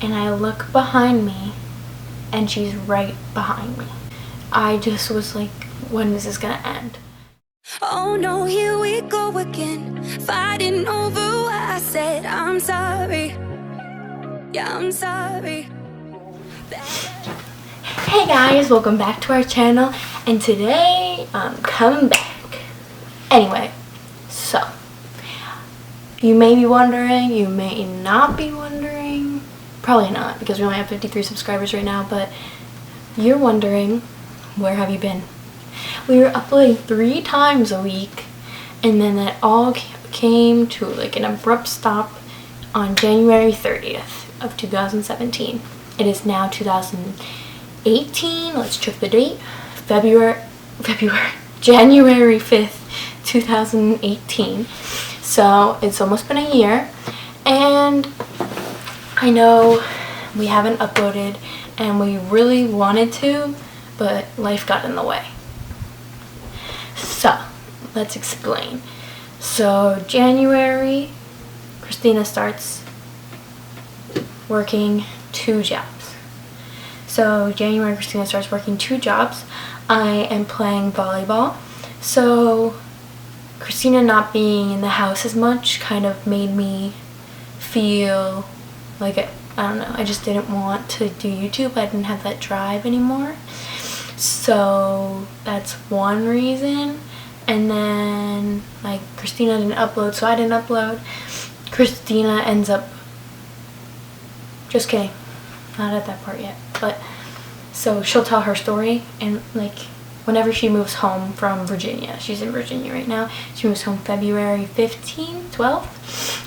and I look behind me and she's right behind me. I just was like, when is this gonna end? Oh no, here we go again, fighting over what I said. I'm sorry. Yeah, I'm sorry. Hey guys, welcome back to our channel, and today I'm coming back. Anyway, so you may be wondering, you may not be wondering, probably not because we only have 53 subscribers right now, but you're wondering, where have you been? We were uploading 3 times a week, and then that all came to like an abrupt stop on January 30th of 2017. It is now 2018. Let's check the date. January 5th, 2018. So it's almost been a year, and I know we haven't uploaded and we really wanted to, but life got in the way. So let's explain. So January, Christina starts working 2 jobs. So January, Christina starts working 2 jobs. I am playing volleyball. So Christina not being in the house as much kind of made me feel like, I don't know, I just didn't want to do YouTube. I didn't have that drive anymore. So that's one reason. And then like Christina didn't upload, so I didn't upload. Christina ends up, just kidding, not at that part yet, but so she'll tell her story, and like whenever she moves home from Virginia, she's in Virginia right now, she moves home February 15th, 12th,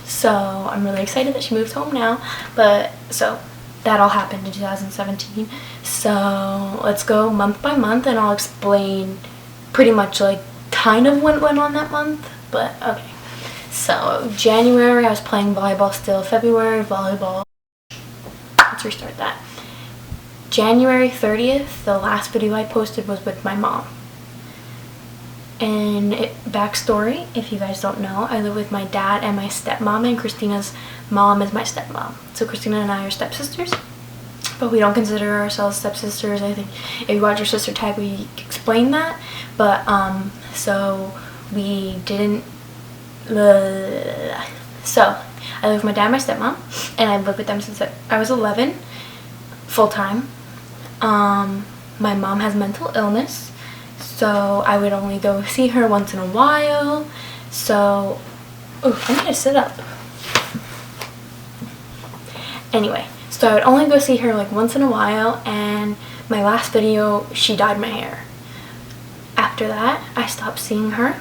so I'm really excited that she moves home now. But so that all happened in 2017, so let's go month by month and I'll explain pretty much like kind of what went on that month. But okay, so January I was playing volleyball still. February volleyball, let's restart that. January 30th, the last video I posted was with my mom. And backstory, if you guys don't know, I live with my dad and my stepmom, and Christina's mom is my stepmom. So Christina and I are stepsisters, but we don't consider ourselves stepsisters. I think if you watch our sister tag, we explain that. But so we didn't. So I live with my dad and my stepmom, and I've lived with them since I was 11, full time. My mom has mental illness, so I would only go see her once in a while. So, oh, I need to sit up. Anyway, so I would only go see her like once in a while, and my last video, she dyed my hair. After that, I stopped seeing her.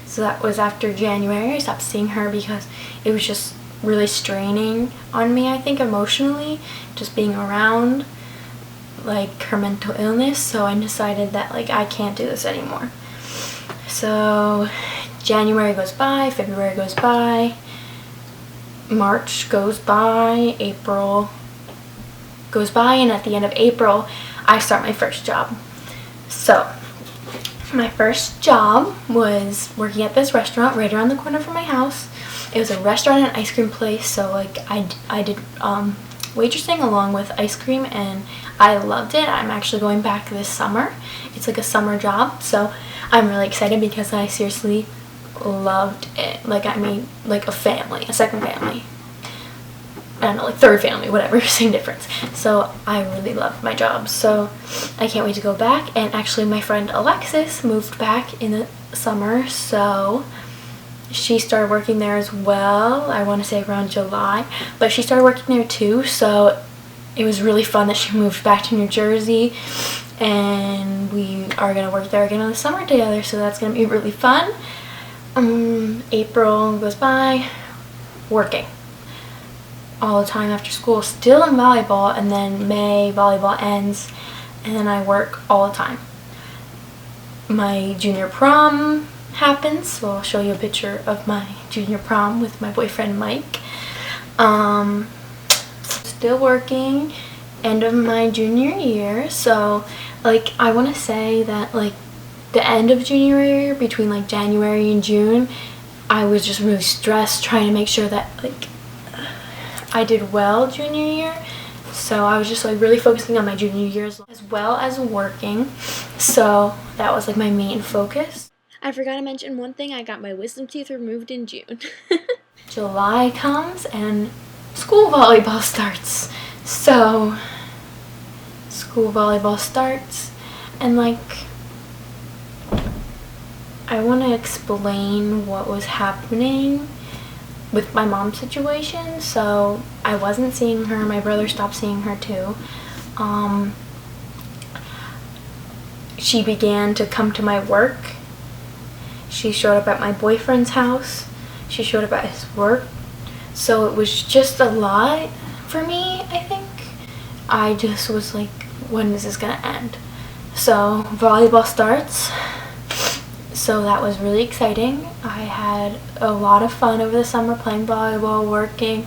So that was after January. I stopped seeing her because it was just really straining on me, I think, emotionally, just being around like her mental illness. So I decided that like I can't do this anymore. So January goes by, February goes by, March goes by, April goes by, and at the end of April I start my first job. So my first job was working at this restaurant right around the corner from my house. It was a restaurant and ice cream place, so like I did waitressing along with ice cream, and I loved it. I'm actually going back this summer. It's like a summer job, so I'm really excited because I seriously loved it. Like I made like a family, a second family. I don't know, like third family, whatever, same difference. So I really loved my job, so I can't wait to go back. And actually my friend Alexis moved back in the summer, so she started working there as well. I want to say around July, but she started working there too, so it was really fun that she moved back to New Jersey, and we are going to work there again in the summer together, so that's going to be really fun. April goes by, working all the time after school, still in volleyball, and then May volleyball ends, and then I work all the time. My junior prom happens, so I'll show you a picture of my junior prom with my boyfriend Mike. Still working, end of my junior year, so like I want to say that like the end of junior year, between like January and June, I was just really stressed trying to make sure that like I did well junior year, so I was just like really focusing on my junior year as well as working. So that was like my main focus. I forgot to mention one thing. I got my wisdom teeth removed in June. July comes and school volleyball starts. So school volleyball starts, and like I want to explain what was happening with my mom's situation. So I wasn't seeing her. My brother stopped seeing her too. She began to come to my work. She showed up at my boyfriend's house. She showed up at his work. So it was just a lot for me, I think. I just was like, when is this gonna end? So volleyball starts. So that was really exciting. I had a lot of fun over the summer playing volleyball, working.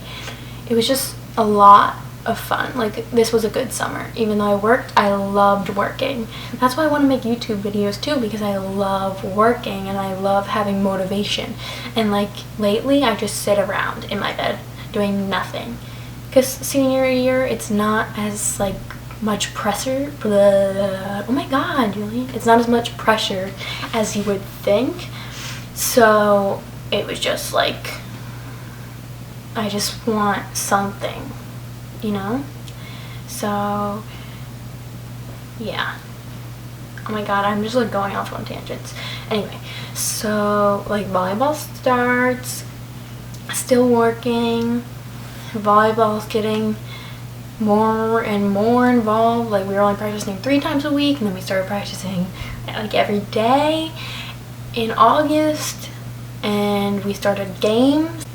It was just a lot of fun. Like, this was a good summer. Even though I worked, I loved working. That's why I want to make YouTube videos too, because I love working and I love having motivation. And like lately, I just sit around in my bed doing nothing. Because senior year, it's not as like much pressure. Oh my god, Julian. It's not as much pressure as you would think. So it was just like, I just want something, you know? So yeah. Oh my god, I'm just like going off on tangents. Anyway, so like volleyball starts, still working. Volleyball's getting more and more involved. Like, we were only practicing 3 times a week, and then we started practicing like every day in August, and we started games.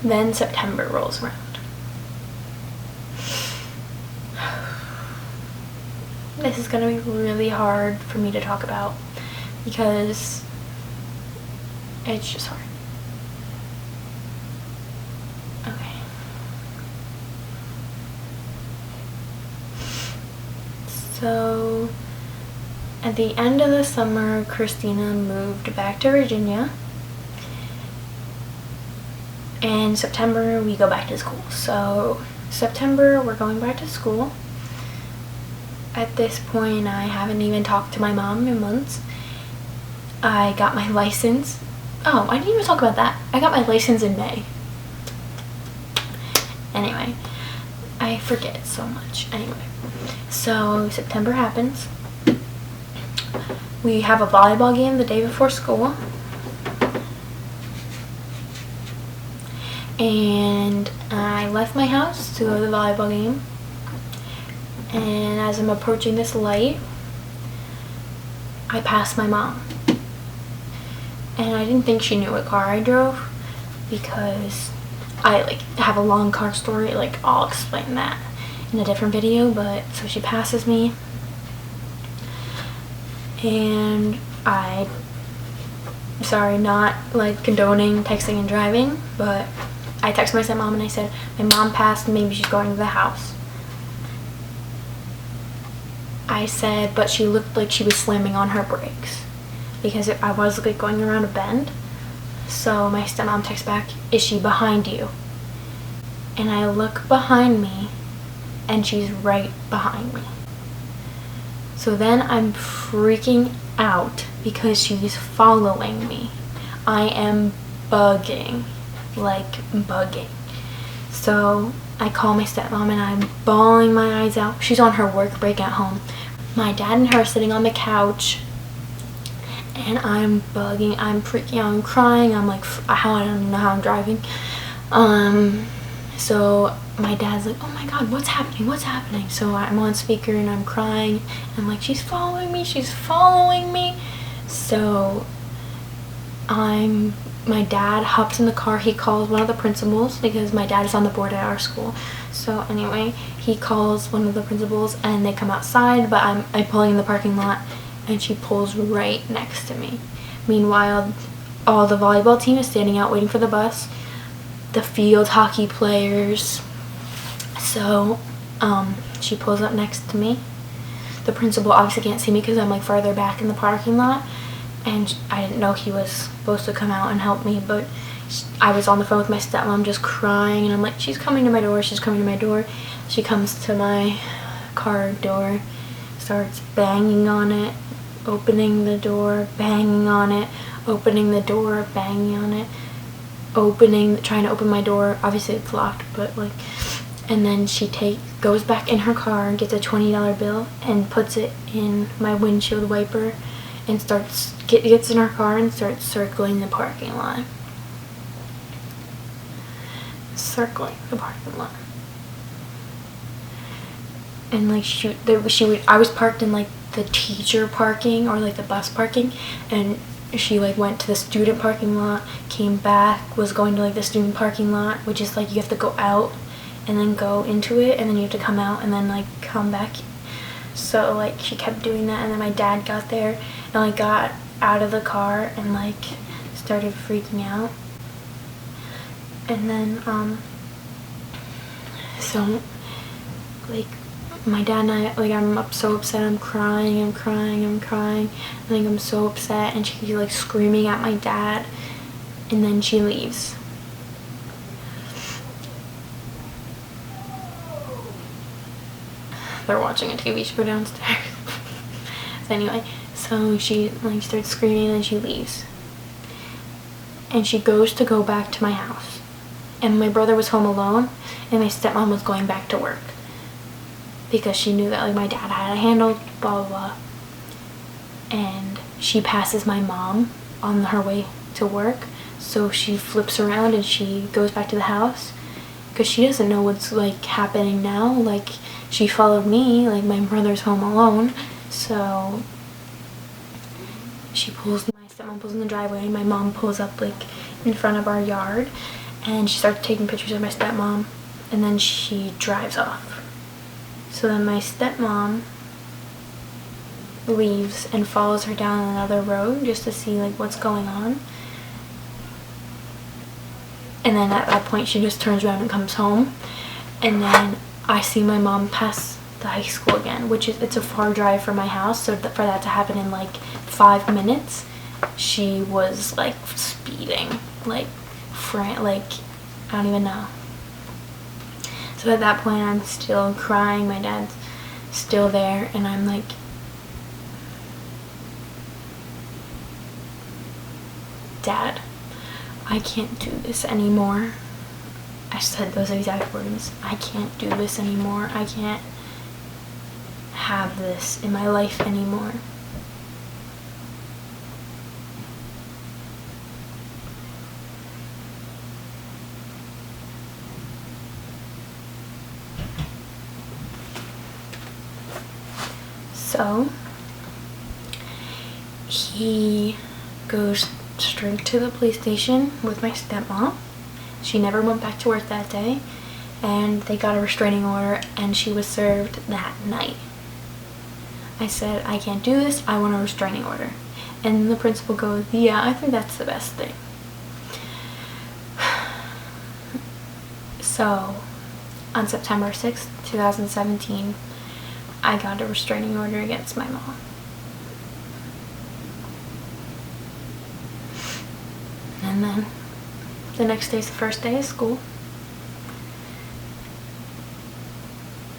Then September rolls around. This is gonna be really hard for me to talk about because it's just hard. Okay. So at the end of the summer, Christina moved back to Virginia. In September, we go back to school. So September, we're going back to school. At this point, I haven't even talked to my mom in months. I got my license. Oh, I didn't even talk about that. I got my license in May. Anyway, I forget so much. Anyway, so September happens. We have a volleyball game the day before school. And I left my house to go to the volleyball game. And as I'm approaching this light, I passed my mom. And I didn't think she knew what car I drove because I like have a long car story. Like, I'll explain that in a different video. But so she passes me, and sorry, not like condoning texting and driving, but I texted my stepmom and I said, my mom passed, maybe she's going to the house. I said, but she looked like she was slamming on her brakes because I was like going around a bend. So my stepmom texts back, is she behind you? And I look behind me and she's right behind me. So then I'm freaking out because she's following me. I am bugging, like bugging. So I call my stepmom and I'm bawling my eyes out. She's on her work break at home. My dad and her are sitting on the couch, and I'm bugging, I'm freaking out, I'm crying. I'm like, I don't know how I'm driving. So my dad's like, oh my god, what's happening, what's happening? So I'm on speaker and I'm crying. I'm like, she's following me, she's following me. So my dad hops in the car. He calls one of the principals because my dad is on the board at our school. So anyway, he calls one of the principals and they come outside, but I'm pulling in the parking lot and she pulls right next to me. Meanwhile, all the volleyball team is standing out waiting for the bus, the field hockey players. So she pulls up next to me. The principal obviously can't see me because I'm like farther back in the parking lot, and I didn't know he was supposed to come out and help me, but I was on the phone with my stepmom just crying, and I'm like, she's coming to my door, she's coming to my door. She comes to my car door, starts banging on it, opening the door, banging on it, opening the door, banging on it, trying to open my door. Obviously it's locked, but like, and then she goes back in her car and gets a $20 bill and puts it in my windshield wiper and gets in her car and starts circling the parking lot. And like I was parked in like the teacher parking or like the bus parking, and she like went to the student parking lot, came back, was going to like the student parking lot, which is like you have to go out and then go into it, and then you have to come out and then like come back. So like she kept doing that, and then my dad got there and like got out of the car and like started freaking out. And then so like my dad and I, like, I'm so upset, I'm crying. I think I'm so upset, and she's like screaming at my dad, and then she leaves. They're watching a TV show downstairs. So anyway, so she like starts screaming, and then she leaves. And she goes to go back to my house. And my brother was home alone, and my stepmom was going back to work, because she knew that like my dad had it handled, blah blah blah. And she passes my mom on her way to work, so she flips around and she goes back to the house, because she doesn't know what's like happening now. Like, she followed me, like my brother's home alone, so my stepmom pulls in the driveway, and my mom pulls up like in front of our yard, and she starts taking pictures of my stepmom, and then she drives off. So then my stepmom leaves and follows her down another road just to see like what's going on. And then at that point she just turns around and comes home. And then I see my mom pass the high school again, which is, it's a far drive from my house, so for that to happen in like 5 minutes, she was like speeding, like I don't even know. So at that point I'm still crying, my dad's still there, and I'm like, Dad, I can't do this anymore. I said those exact words. I can't do this anymore. I can't have this in my life anymore. So he goes straight to the police station with my stepmom. She never went back to work that day, and they got a restraining order, and she was served that night. I said, I can't do this, I want a restraining order. And the principal goes, yeah, I think that's the best thing. So on September 6th, 2017, I got a restraining order against my mom. And then the next day is the first day of school.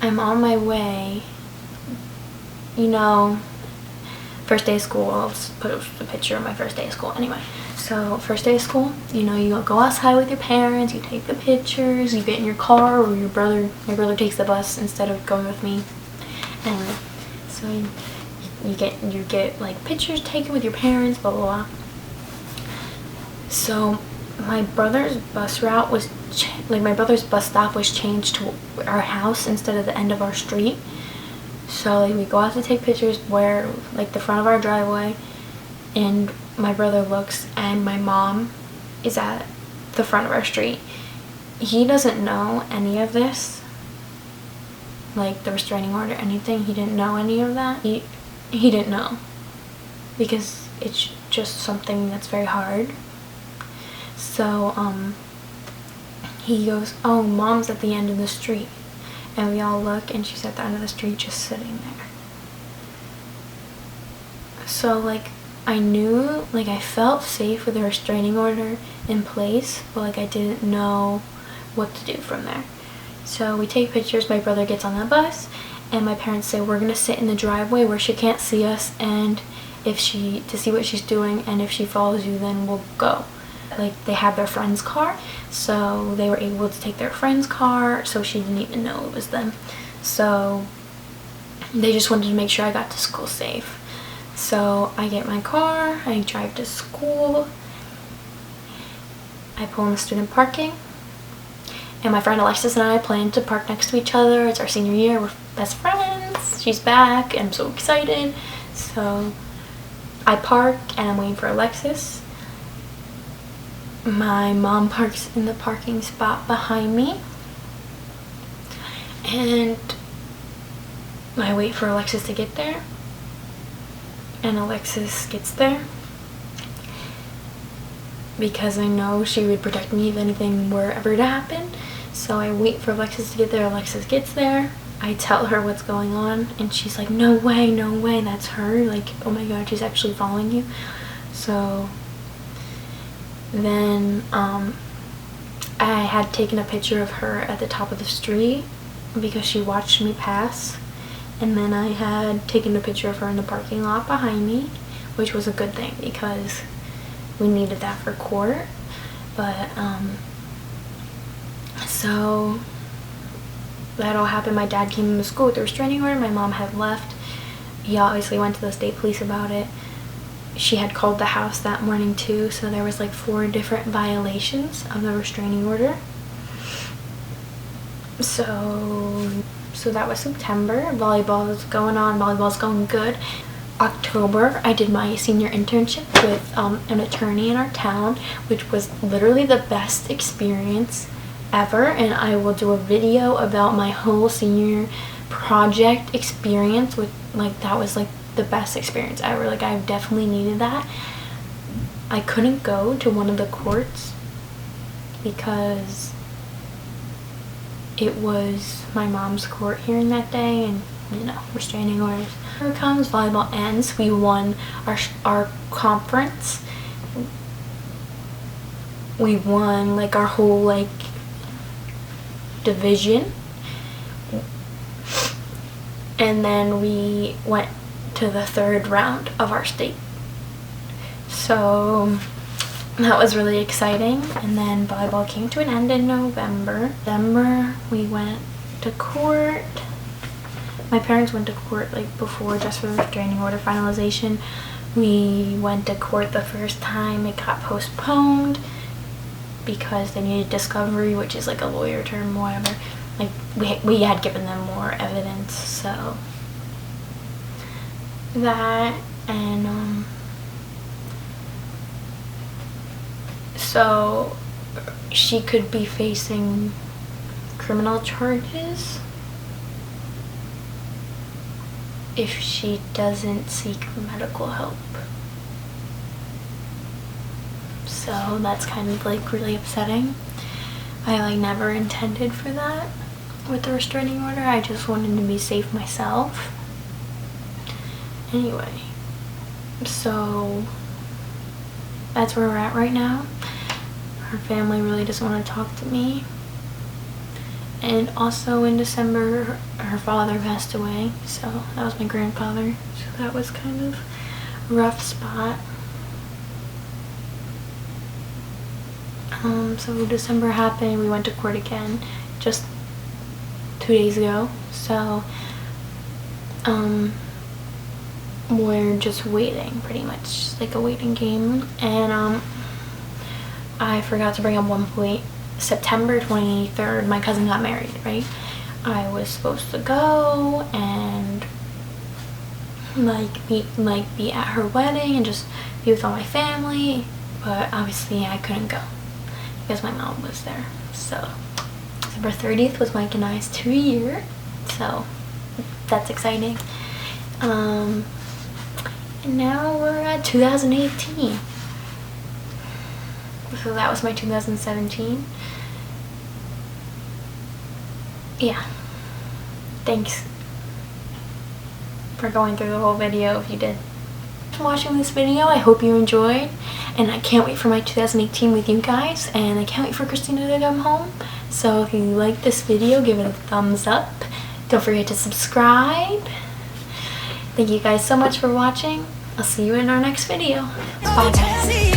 I'm on my way, you know, first day of school, I'll post a picture of my first day of school anyway. So first day of school, you know, you go outside with your parents, you take the pictures, you get in your car, or my brother takes the bus instead of going with me. Anyway, so you get like pictures taken with your parents, blah blah blah. So my brother's bus route was my brother's bus stop was changed to our house instead of the end of our street. So like, we go out to take pictures where like the front of our driveway, and my brother looks and my mom is at the front of our street. He doesn't know any of this, like the restraining order, anything. He didn't know any of that. He didn't know, because it's just something that's very hard. So he goes, oh, Mom's at the end of the street. And we all look, and she's at the end of the street just sitting there. So like I knew, like, I felt safe with a restraining order in place, but like I didn't know what to do from there. So we take pictures, my brother gets on the bus, and my parents say we're gonna sit in the driveway where she can't see us, and to see what she's doing, and if she follows you then we'll go. Like, they have their friend's car, so they were able to take their friend's car, so she didn't even know it was them. So they just wanted to make sure I got to school safe. So I get my car, I drive to school, I pull in the student parking, and my friend Alexis and I plan to park next to each other. It's our senior year, we're best friends, she's back, I'm so excited. So I park and I'm waiting for Alexis. My mom parks in the parking spot behind me, and I wait for Alexis to get there, and Alexis gets there because I know she would protect me if anything were ever to happen. So I wait for Alexis to get there. Alexis gets there, I tell her what's going on, and she's like, no way, that's her, like, oh my god, she's actually following you. So then I had taken a picture of her at the top of the street because she watched me pass, and then I had taken a picture of her in the parking lot behind me, which was a good thing because we needed that for court. But so that all happened. My dad came to school with a restraining order. My mom had left. He obviously went to the state police about it. She had called the house that morning too, so there was like 4 different violations of the restraining order. So that was September. Volleyball was going on. Volleyball's going good. October, I did my senior internship with an attorney in our town, which was literally the best experience ever, and I will do a video about my whole senior project experience. With, like, that was like the best experience ever. Like, I definitely needed that. I couldn't go to one of the courts because it was my mom's court hearing that day, and you know, restraining orders. Here it comes, volleyball ends. We won our conference. We won like our whole like division, and then we went to the 3rd round of our state. So that was really exciting. And then volleyball came to an end in November. We went to court. My parents went to court like before, just for the restraining order finalization. We went to court the first time. It got postponed because they needed discovery, which is like a lawyer term, whatever. Like, we had given them more evidence, so that. And so she could be facing criminal charges if she doesn't seek medical help. So that's kind of like really upsetting. I like never intended for that with the restraining order. I just wanted to be safe myself. Anyway, so that's where we're at right now. Her family really doesn't want to talk to me. And also in December, her father passed away, so that was my grandfather. So that was kind of a rough spot. So December happened, we went to court again just 2 days ago. So we're just waiting, pretty much like a waiting game. And I forgot to bring up one point. September 23rd, my cousin got married, right? I was supposed to go and be at her wedding and just be with all my family, but obviously I couldn't go because my mom was there. So December 30th was Mike and I's 2-year, so that's exciting. And now we're at 2018. So that was my 2017. Yeah. Thanks for going through the whole video if you did. for watching this video. I hope you enjoyed, and I can't wait for my 2018 with you guys, and I can't wait for Christina to come home. So if you like this video, give it a thumbs up. Don't forget to subscribe. Thank you guys so much for watching. I'll see you in our next video. Bye guys.